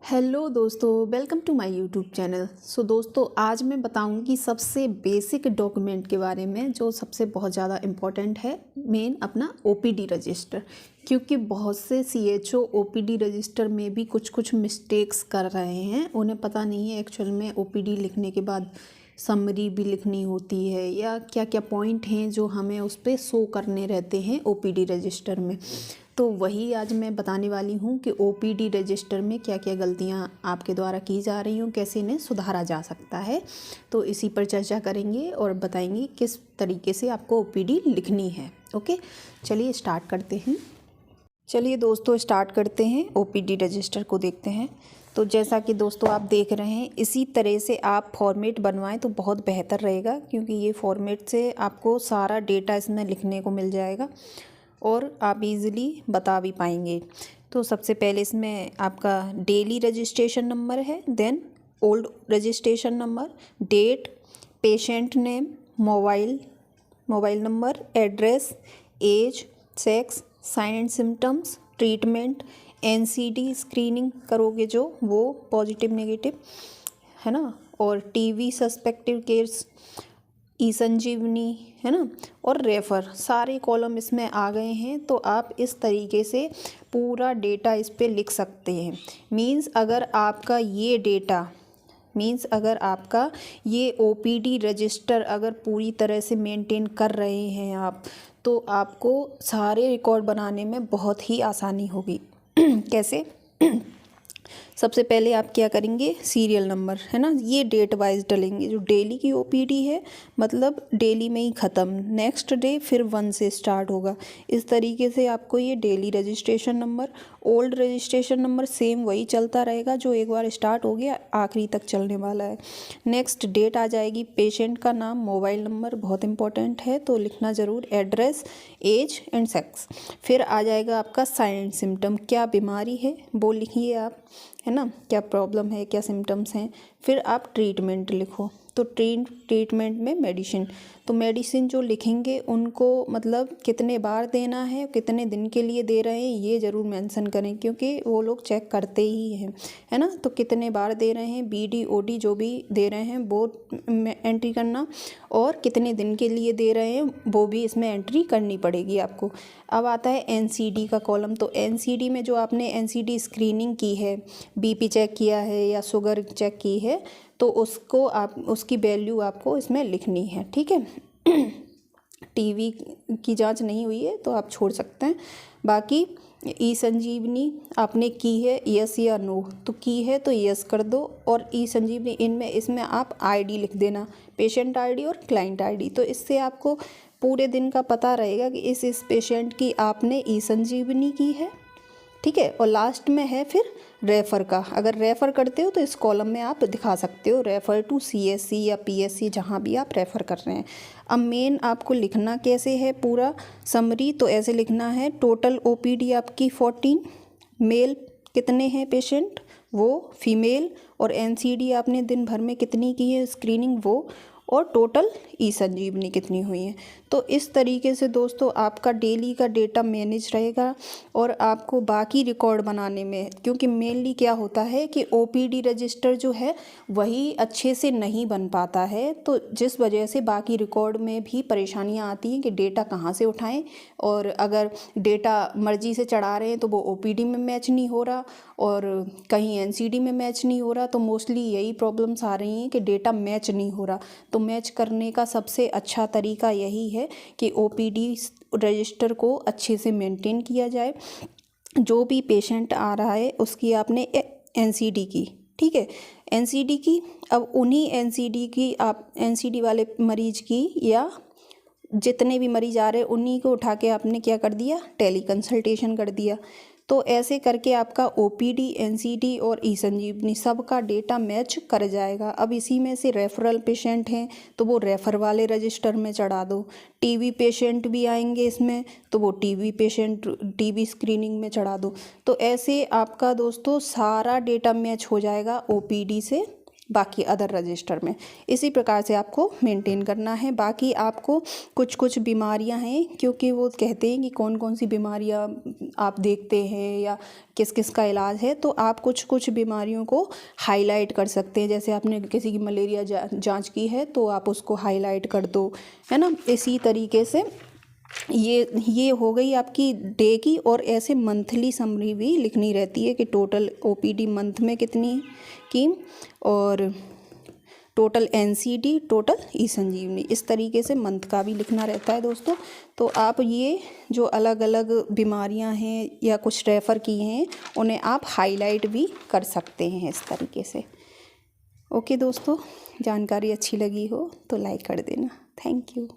Hello दोस्तों, welcome to my YouTube channel. दोस्तों, आज मैं बताऊंगी सबसे बेसिक डॉक्यूमेंट के बारे में जो सबसे बहुत ज़्यादा इम्पॉर्टेंट है। मेन अपना ओपीडी रजिस्टर, क्योंकि बहुत से सीएचओ ओपीडी रजिस्टर में भी कुछ मिस्टेक्स कर रहे हैं। उन्हें पता नहीं है एक्चुअल में ओपीडी लिखने के बाद समरी भी लिखनी होती है या क्या क्या पॉइंट हैं जो हमें उस पर शो करने रहते हैं ओपीडी रजिस्टर में। तो वही आज मैं बताने वाली हूँ कि ओपीडी रजिस्टर में क्या क्या गलतियाँ आपके द्वारा की जा रही हूँ, कैसे इन्हें सुधारा जा सकता है। तो इसी पर चर्चा करेंगे और बताएंगे किस तरीके से आपको ओपीडी लिखनी है। ओके, चलिए स्टार्ट करते हैं। चलिए दोस्तों, स्टार्ट करते हैं। ओपीडी रजिस्टर को देखते हैं। तो जैसा कि दोस्तों आप देख रहे हैं, इसी तरह से आप फॉर्मेट बनवाएं तो बहुत बेहतर रहेगा, क्योंकि ये फॉर्मेट से आपको सारा डेटा इसमें लिखने को मिल जाएगा और आप इजीली बता भी पाएंगे। तो सबसे पहले इसमें आपका डेली रजिस्ट्रेशन नंबर है, then old registration number, date, patient name, mobile number, address, age, sex, sign and symptoms, treatment, NCD screening करोगे जो वो पॉजिटिव नेगेटिव है ना, और टीवी सस्पेक्टिव केस, ई संजीवनी है ना, और रेफ़र, सारे कॉलम इसमें आ गए हैं। तो आप इस तरीके से पूरा डेटा इस पे लिख सकते हैं। अगर आपका ये ओपीडी रजिस्टर अगर पूरी तरह से मेंटेन कर रहे हैं आप, तो आपको सारे रिकॉर्ड बनाने में बहुत ही आसानी होगी। कैसे? सबसे पहले आप क्या करेंगे, सीरियल नंबर है ना, ये डेट वाइज डलेंगे। जो डेली की ओपीडी है मतलब डेली में ही ख़त्म, नेक्स्ट डे फिर 1 से स्टार्ट होगा। इस तरीके से आपको ये daily registration number, old registration number same वही चलता रहेगा जो एक बार स्टार्ट हो गया आखिरी तक चलने वाला है। नेक्स्ट डेट आ जाएगी, पेशेंट का नाम, मोबाइल नंबर बहुत इंपॉर्टेंट है तो लिखना ज़रूर, एड्रेस, एज एंड सेक्स। फिर आ जाएगा आपका साइन एंड सिम्टम, क्या बीमारी है वो लिखिए आप, है ना, क्या प्रॉब्लम है, क्या सिम्टम्स हैं। फिर आप ट्रीटमेंट लिखो, तो ट्रीटमेंट में मेडिसिन, तो मेडिसिन जो लिखेंगे उनको मतलब कितने बार देना है, कितने दिन के लिए दे रहे हैं ये ज़रूर मेंशन करें, क्योंकि वो लोग चेक करते ही हैं, है ना। तो कितने बार दे रहे हैं, बीडी ओडी जो भी दे रहे हैं वो एंट्री करना, और कितने दिन के लिए दे रहे हैं वो भी इसमें एंट्री करनी पड़ेगी आपको। अब आता है एनसीडी का कॉलम, तो एनसीडी में जो आपने एनसीडी स्क्रीनिंग की है, बीपी चेक किया है या शुगर चेक की है, तो उसको आप उसकी वैल्यू आपको इसमें लिखनी है, ठीक है। टीवी की जांच नहीं हुई है तो आप छोड़ सकते हैं। बाकी ई संजीवनी आपने की है, यस या नो, तो की है तो यस कर दो, और ई संजीवनी इसमें आप आईडी लिख देना, पेशेंट आईडी और क्लाइंट आईडी। तो इससे आपको पूरे दिन का पता रहेगा कि इस पेशेंट की आपने ई संजीवनी की है, ठीक है। और लास्ट में है फिर रेफ़र का, अगर रेफ़र करते हो तो इस कॉलम में आप दिखा सकते हो, रेफ़र टू सीएससी या पीएससी, जहाँ भी आप रेफ़र कर रहे हैं। अब मेन आपको लिखना कैसे है पूरा समरी, तो ऐसे लिखना है, टोटल ओपीडी आपकी 14, मेल कितने हैं पेशेंट वो, फीमेल, और एनसीडी आपने दिन भर में कितनी की है स्क्रीनिंग वो, और टोटल ई संजीवनी कितनी हुई है। तो इस तरीके से दोस्तों आपका डेली का डेटा मैनेज रहेगा, और आपको बाकी रिकॉर्ड बनाने में, क्योंकि मेनली क्या होता है कि ओपीडी रजिस्टर जो है वही अच्छे से नहीं बन पाता है, तो जिस वजह से बाकी रिकॉर्ड में भी परेशानियां आती हैं कि डेटा कहाँ से उठाएं, और अगर डेटा मर्जी से चढ़ा रहे हैं तो वो ओपीडी में मैच नहीं हो रहा और कहीं एनसीडी में मैच नहीं हो रहा। तो मोस्टली यही प्रॉब्लम्स आ रही हैं कि डेटा मैच नहीं हो रहा। तो मैच करने का सबसे अच्छा तरीका यही है कि ओपीडी रजिस्टर को अच्छे से मेंटेन किया जाए। जो भी पेशेंट आ रहा है उसकी आपने एनसीडी की, ठीक है, एनसीडी की। अब उन्हीं एनसीडी की आप एनसीडी वाले मरीज की या जितने भी मरीज आ रहे हैं उन्हीं को उठा के आपने क्या कर दिया, टेली कंसल्टेशन कर दिया। तो ऐसे करके आपका ओपीडी, एनसीडी और ई संजीवनी सब का डेटा मैच कर जाएगा। अब इसी में से रेफरल पेशेंट हैं तो वो रेफर वाले रजिस्टर में चढ़ा दो, टीबी पेशेंट भी आएंगे इसमें तो वो टीबी स्क्रीनिंग में चढ़ा दो। तो ऐसे आपका दोस्तों सारा डेटा मैच हो जाएगा ओपीडी से बाकी अदर रजिस्टर में। इसी प्रकार से आपको मेंटेन करना है। बाकी आपको कुछ कुछ बीमारियां हैं, क्योंकि वो कहते हैं कि कौन कौन सी बीमारियां आप देखते हैं या किस किस का इलाज है, तो आप कुछ कुछ बीमारियों को हाईलाइट कर सकते हैं। जैसे आपने किसी की मलेरिया जांच की है तो आप उसको हाईलाइट कर दो, है ना। इसी तरीके से ये हो गई आपकी डे की। और ऐसे मंथली समरी भी लिखनी रहती है कि टोटल ओपीडी मंथ में कितनी की, और टोटल एनसीडी, टोटल ई संजीवनी, इस तरीके से मंथ का भी लिखना रहता है दोस्तों। तो आप ये जो अलग अलग बीमारियां हैं या कुछ रेफ़र की हैं उन्हें आप हाईलाइट भी कर सकते हैं इस तरीके से। ओके दोस्तों, जानकारी अच्छी लगी हो तो लाइक कर देना। Thank you.